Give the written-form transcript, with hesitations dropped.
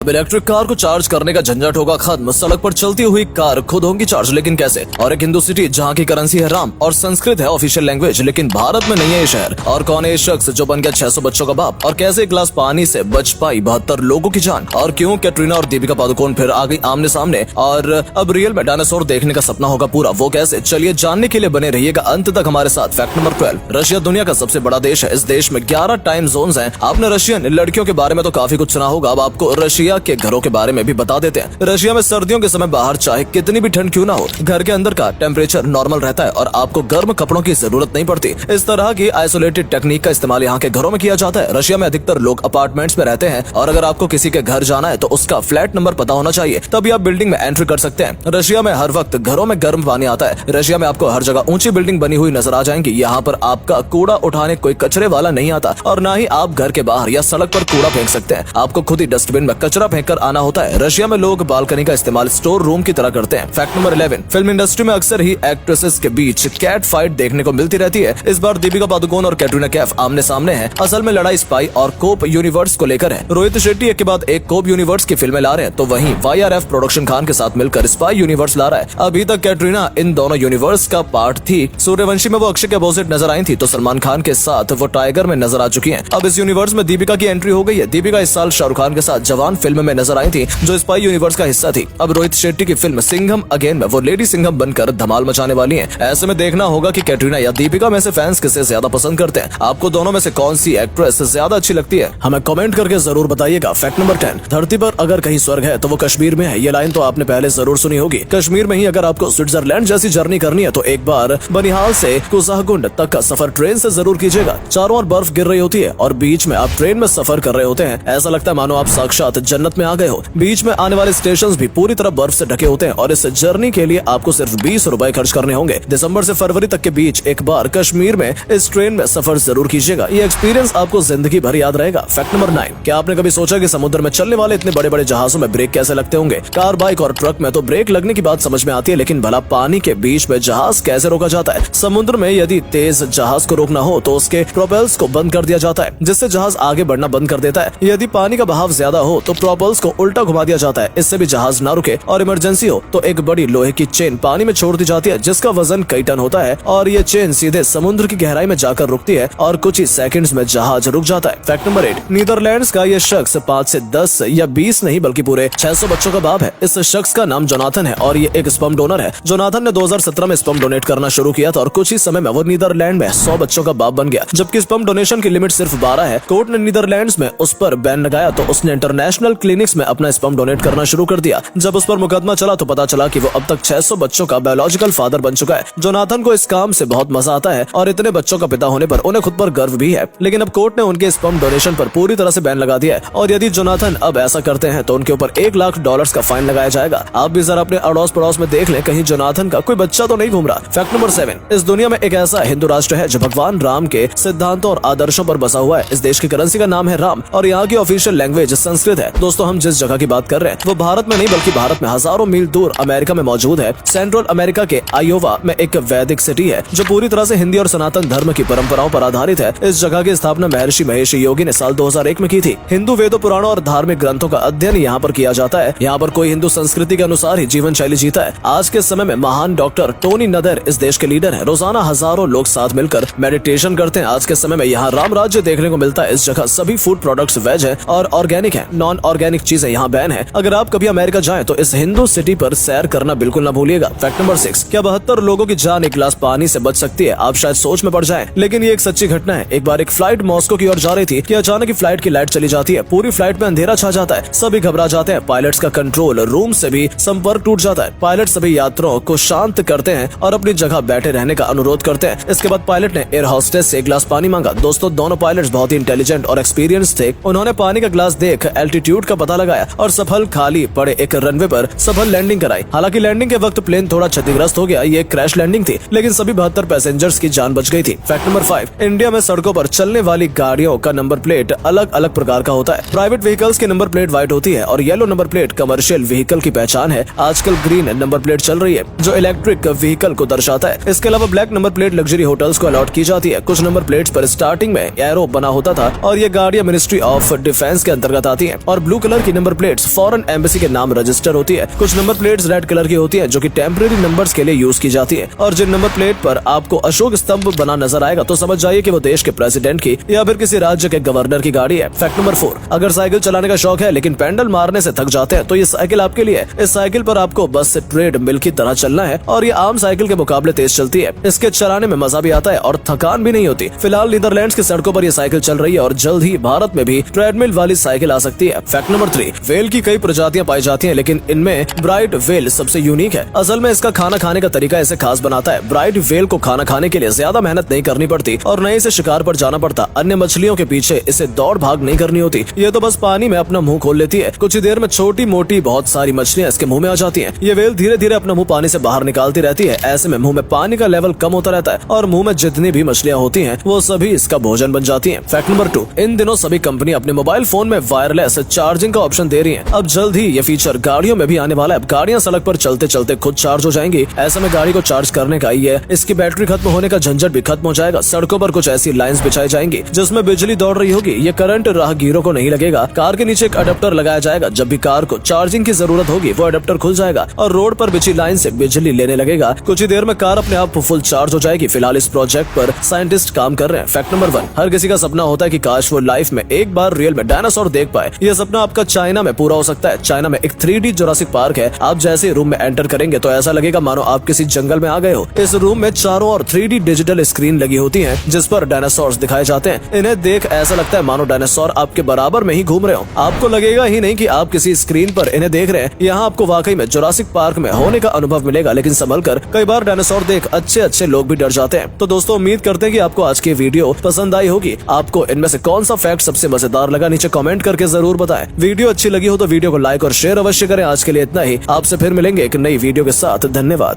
अब electric car को charge करने का झंझट होगा खत्म। सड़क पर चलती हुई कार खुद होंगी चार्ज, लेकिन कैसे? और एक हिंदू सिटी जहाँ की करेंसी है राम और संस्कृत है ऑफिशियल लैंग्वेज, लेकिन भारत में नहीं है ये शहर। और कौन है ये शख्स जो बन गया 600 बच्चों का बाप? और कैसे एक गिलास पानी से बच पाई 72 लोगों की जान? और क्यों कैटरीना और दीपिका पादुकोण फिर आ गई आमने सामने? और अब रियल में डायनासोर देखने का सपना होगा पूरा, वो कैसे? चलिए जानने के लिए बने रहिएगा अंत तक हमारे साथ। Fact number 12। रशिया दुनिया का सबसे बड़ा देश है। इस देश में 11 टाइम जोन्स हैं। आपने रशियन लड़कियों के बारे में तो काफी कुछ सुना होगा, अब आपको रशिया के घरों के बारे में भी बता देते हैं। रशिया में सर्दियों के समय बाहर चाहे कितनी भी ठंड क्यों ना हो, घर के अंदर का टेम्परेचर नॉर्मल रहता है और आपको गर्म कपड़ों की जरूरत नहीं पड़ती। इस तरह की आइसोलेटेड टेक्निक का इस्तेमाल यहाँ के घरों में किया जाता है। रशिया में अधिकतर लोग अपार्टमेंट्स में रहते हैं और अगर आपको किसी के घर जाना है तो उसका फ्लैट नंबर पता होना चाहिए, तभी आप बिल्डिंग में एंट्री कर सकते हैं। रशिया में हर वक्त घरों में गर्म पानी आता है। रशिया में आपको हर जगह ऊंची बिल्डिंग बनी हुई नजर आ जाएंगी। यहाँ पर आपका कूड़ा उठाने कोई कचरे वाला नहीं आता और न ही आप घर के बाहर या सड़क पर कूड़ा फेंक सकते हैं। आपको खुद ही डस्टबिन में कचरा फेंक कर आना होता है। रशिया में लोग बालकनी का इस्तेमाल स्टोर रूम की तरह करते हैं। Fact number 11। फिल्म इंडस्ट्री में अक्सर ही एक्ट्रेसेस के बीच कैट फाइट देखने को मिलती रहती है। इस बार दीपिका पादुकोण और कैटरीना कैफ आमने सामने हैं। असल में लड़ाई स्पाई और कोप यूनिवर्स को लेकर है। रोहित शेट्टी एक के बाद एक कोप यूनिवर्स की फिल्में ला रहे हैं, तो वहीं YRF प्रोडक्शन खान के साथ मिलकर स्पाई यूनिवर्स ला रहा है। अभी तक कैटरीना इन दोनों यूनिवर्स का पार्ट थी। सूर्यवंशी में वो अक्षय के अपोजिट नजर आई थी, तो सलमान खान के साथ वो टाइगर में नजर आ चुकी हैं। अब इस यूनिवर्स में दीपिका की एंट्री हो गई है। दीपिका इस साल शाहरुख खान के साथ जवान फिल्म में नजर आई थी, जो स्पाई यूनिवर्स का हिस्सा थी। अब रोहित शेट्टी की फिल्म सिंघम अगेन में वो लेडी सिंघम बनकर धमाल मचाने वाली हैं। ऐसे में देखना होगा कि कैटरीना या दीपिका में से फैंस किसे ज्यादा पसंद करते हैं। आपको दोनों में से कौन सी एक्ट्रेस ज्यादा अच्छी लगती है, हमें कमेंट करके जरूर बताइएगा। Fact number 10। धरती पर अगर कहीं स्वर्ग है तो वो कश्मीर में है। ये लाइन तो आपने पहले जरूर सुनी होगी। कश्मीर में ही अगर आपको स्विट्जरलैंड जैसी जर्नी करनी है तो एक बार बनिहाल से कुसाहगुंड तक का सफर ट्रेन से जरूर कीजिएगा। चारों ओर बर्फ गिर रही होती है और बीच में आप ट्रेन में सफर कर रहे होते हैं। ऐसा लगता है मानो आप साक्षात जन्नत में आ गए हो। बीच में आने वाले स्टेशंस भी पूरी तरह बर्फ से ढके होते हैं और इस जर्नी के लिए आपको सिर्फ 20 रुपए खर्च करने होंगे। दिसंबर से फरवरी तक के बीच एक बार कश्मीर में इस ट्रेन में सफर जरूर कीजिएगा। ये एक्सपीरियंस आपको जिंदगी भर याद रहेगा। Fact number 9। क्या आपने कभी सोचा कि समुद्र में चलने वाले इतने बड़े बड़े जहाजों में ब्रेक कैसे लगते होंगे? कार, बाइक और ट्रक में तो ब्रेक लगने की बात समझ में आती है, लेकिन भला पानी के बीच में जहाज कैसे रोका जाता है? समुद्र में यदि तेज जहाज को रोकना हो तो उसके प्रोपेल्स को बंद कर दिया जाता है, जिससे जहाज आगे बढ़ना बंद कर देता है। यदि पानी का बहाव ज्यादा हो तो प्रोपेल्स को उल्टा घुमा दिया जाता है, इससे भी जहाज ना रुके। और इमरजेंसी हो तो एक बड़ी लोहे की चेन पानी में छोड़ दी जाती है, जिसका वजन कई टन होता है और ये चेन सीधे समुद्र की गहराई में जाकर रुकती है और कुछ ही सेकंड्स में जहाज रुक जाता है। Fact number 8। नीदरलैंड्स का ये शख्स 5 से 10 या 20 नहीं बल्कि पूरे 600 बच्चों का बाप है। इस शख्स का नाम जोनाथन है और ये एक स्पर्म डोनर है। जोनाथन ने 2017 में स्पर्म डोनेट करना शुरू किया था और कुछ ही समय में वो नीदरलैंड में 100 बच्चों का बाप बन गया, जबकि स्पर्म डोनेशन की लिमिट सिर्फ 12 है। कोर्ट ने नीदरलैंड्स में उस पर बैन लगाया तो उसने इंटरनेशनल क्लिनिक्स में अपना स्पर्म डोनेट करना शुरू कर दिया। जब उस पर मुकदमा चला तो पता चला कि वो अब तक 600 बच्चों का बायोलॉजिकल फादर बन चुका है। जोनाथन को इस काम से बहुत मजा आता है और इतने बच्चों का पिता होने पर उन्हें खुद पर गर्व भी है, लेकिन अब कोर्ट ने उनके स्पर्म डोनेशन पर पूरी तरह से बैन लगा दिया है और यदि जोनाथन अब ऐसा करते हैं तो उनके ऊपर $1 लाख का फाइन लगाया जाएगा। आप भी जरा अपने अड़ोस पड़ोस में देख लें, कहीं जोनाथन का कोई बच्चा तो नहीं घूम रहा। Fact number 7। इस दुनिया में एक ऐसा हिंदू राष्ट्र है जो भगवान राम के सिद्धांतों और आदर्शों पर बसा हुआ है। इस देश की करेंसी का नाम है राम और यहाँ की ऑफिशियल लैंग्वेज संस्कृत है। दोस्तों, हम जिस जगह की बात कर रहे हैं वो भारत में नहीं बल्कि भारत में हजारों मील दूर अमेरिका में मौजूद है। सेंट्रल अमेरिका के आयोवा में एक वैदिक सिटी है जो पूरी तरह से हिंदी और सनातन धर्म की परंपराओं पर आधारित है। इस जगह की स्थापना महर्षि महेश योगी ने साल 2001 में की थी। हिंदू वेदों, पुराणों और धार्मिक ग्रंथों का अध्ययन यहाँ पर किया जाता है। यहाँ पर कोई हिंदू संस्कृति के अनुसार ही जीवन शैली जीता है। आज के समय में महान डॉक्टर टोनी नदर इस देश के लीडर है। रोजाना हजारों लोग साथ मिलकर मेडिटेशन करते हैं। आज के समय में यहाँ राम राज्य देखने को मिलता है। इस जगह सभी फूड प्रोडक्ट्स वेज है और ऑर्गेनिक है। नॉन ऑर्गेनिक चीजें यहाँ बैन है। अगर आप कभी अमेरिका जाएं तो इस हिंदू सिटी पर सैर करना बिल्कुल न भूलिएगा। Fact number 6। क्या 72 लोगों की जान एक गिलास पानी से बच सकती है? आप शायद सोच में पड़ जाएं, लेकिन ये एक सच्ची घटना है। एक बार एक फ्लाइट मॉस्को की ओर जा रही थी कि अचानक ही फ्लाइट की लाइट चली जाती है। पूरी फ्लाइट में अंधेरा छा जाता है। सभी घबरा जाते हैं। पायलट्स का कंट्रोल रूम से भी संपर्क टूट जाता है। पायलट सभी यात्रियों को शांत करते हैं और अपनी जगह बैठे रहने का अनुरोध करते हैं। इसके बाद पायलट ने एयर होस्टेस से एक गिलास पानी मांगा। दोस्तों, दोनों पायलट्स बहुत ही इंटेलिजेंट और एक्सपीरियंस थे। उन्होंने पानी का गिलास देख एल्टीट्यूड का पता लगाया और सफल खाली पड़े एक रनवे पर सफल लैंडिंग कराई। हालांकि लैंडिंग के वक्त प्लेन थोड़ा क्षतिग्रस्त हो गया। ये क्रैश लैंडिंग थी, लेकिन सभी 72 पैसेंजर्स की जान बच गई थी। Fact number 5। इंडिया में सड़कों पर चलने वाली गाड़ियों का नंबर प्लेट अलग अलग प्रकार का होता है। प्राइवेट व्हीकल्स की नंबर प्लेट व्हाइट होती है और yellow number plate commercial vehicle की पहचान है। आजकल ग्रीन नंबर प्लेट चल रही है जो इलेक्ट्रिक व्हीकल को दर्शाता है। इसके अलावा black number plate luxury hotels को अलॉट की जाती है। कुछ नंबर प्लेट्स पर स्टार्टिंग में एरो बना होता था और ये गाड़ियां मिनिस्ट्री ऑफ डिफेंस के अंतर्गत आती हैं। और ब्लू ब्लू कलर की नंबर प्लेट्स फॉरेन एम्बेसी के नाम रजिस्टर होती है। कुछ नंबर प्लेट्स रेड कलर की होती है जो कि टेम्परेरी नंबर्स के लिए यूज की जाती है। और जिन नंबर प्लेट पर आपको अशोक स्तंभ बना नजर आएगा तो समझ जाइए कि वो देश के प्रेसिडेंट की या फिर किसी राज्य के गवर्नर की गाड़ी है। फैक्ट नंबर 4, अगर साइकिल चलाने का शौक है लेकिन पेंडल मारने से थक जाते हैं तो ये साइकिल आपके लिए। इस साइकिल पर आपको बस से ट्रेड मिल की तरह चलना है और ये आम साइकिल के मुकाबले तेज चलती है। इसके चलाने में मजा भी आता है और थकान भी नहीं होती। फिलहाल नीदरलैंड्स की सड़कों पर ये साइकिल चल रही है और जल्द ही भारत में भी ट्रेडमिल वाली साइकिल आ सकती है। फैक्ट नंबर 3, वेल की कई प्रजातियां पाई जाती हैं लेकिन इनमें ब्राइट वेल सबसे यूनिक है। असल में इसका खाना खाने का तरीका इसे खास बनाता है। ब्राइट वेल को खाना खाने के लिए ज्यादा मेहनत नहीं करनी पड़ती और न इसे शिकार पर जाना पड़ता। अन्य मछलियों के पीछे इसे दौड़ भाग नहीं करनी होती। ये तो बस पानी में अपना मुंह खोल लेती है। कुछ ही देर में छोटी मोटी बहुत सारी मछलियां इसके मुंह में आ जाती हैं। ये वेल धीरे धीरे अपना मुंह पानी से बाहर निकालती रहती है। ऐसे में मुंह में पानी का लेवल कम होता रहता है और मुंह में जितनी भी मछलियां होती हैं वो सभी इसका भोजन बन जाती हैं। फैक्ट नंबर 2, इन दिनों सभी कंपनी अपने मोबाइल फोन में वायरलेस चार्जिंग का ऑप्शन दे रही है। अब जल्द ही ये फीचर गाड़ियों में भी आने वाला है। गाड़ियां सड़क पर चलते चलते खुद चार्ज हो जाएंगी। ऐसे में गाड़ी को चार्ज करने का ये इसकी बैटरी खत्म होने का झंझट भी खत्म हो जाएगा। सड़कों पर कुछ ऐसी लाइंस बिछाई जाएंगी जिसमें बिजली दौड़ रही होगी। ये करंट राहगीरों को नहीं लगेगा। कार के नीचे एक अडेप्टर लगाया जाएगा। जब भी कार को चार्जिंग की जरूरत होगी वो अडेप्टर खुल जाएगा और रोड पर बिछी लाइन से बिजली लेने लगेगा। कुछ ही देर में कार अपने आप फुल चार्ज हो जाएगी। फिलहाल इस प्रोजेक्ट पर साइंटिस्ट काम कर रहे हैं। फैक्ट नंबर 1, हर किसी का सपना होता है कि काश वो लाइफ में एक बार रियल में डायनासोर देख पाए। यह सपना आपका चाइना में पूरा हो सकता है। चाइना में एक 3D जुरासिक पार्क है। आप जैसे रूम में एंटर करेंगे तो ऐसा लगेगा मानो आप किसी जंगल में आ गए हो। इस रूम में चारों ओर 3D डिजिटल स्क्रीन लगी होती है जिस पर डायनासोर दिखाए जाते हैं। इन्हें देख ऐसा लगता है मानो डायनासोर आपके बराबर में ही घूम रहे हो। आपको लगेगा ही नहीं कि आप किसी स्क्रीन पर इन्हें देख रहे हैं। यहाँ आपको वाकई में जुरासिक पार्क में होने का अनुभव मिलेगा। लेकिन संभल कर, कई बार डायनासोर देख अच्छे लोग भी डर जाते हैं। तो दोस्तों उम्मीद करते हैं कि आपको आज की वीडियो पसंद आई होगी। आपको इनमें से कौन सा फैक्ट सबसे मजेदार लगा नीचे कमेंट करके जरूर बताएं। वीडियो अच्छी लगी हो तो वीडियो को लाइक और शेयर अवश्य करें। आज के लिए इतना ही। आपसे फिर मिलेंगे एक नई वीडियो के साथ। धन्यवाद।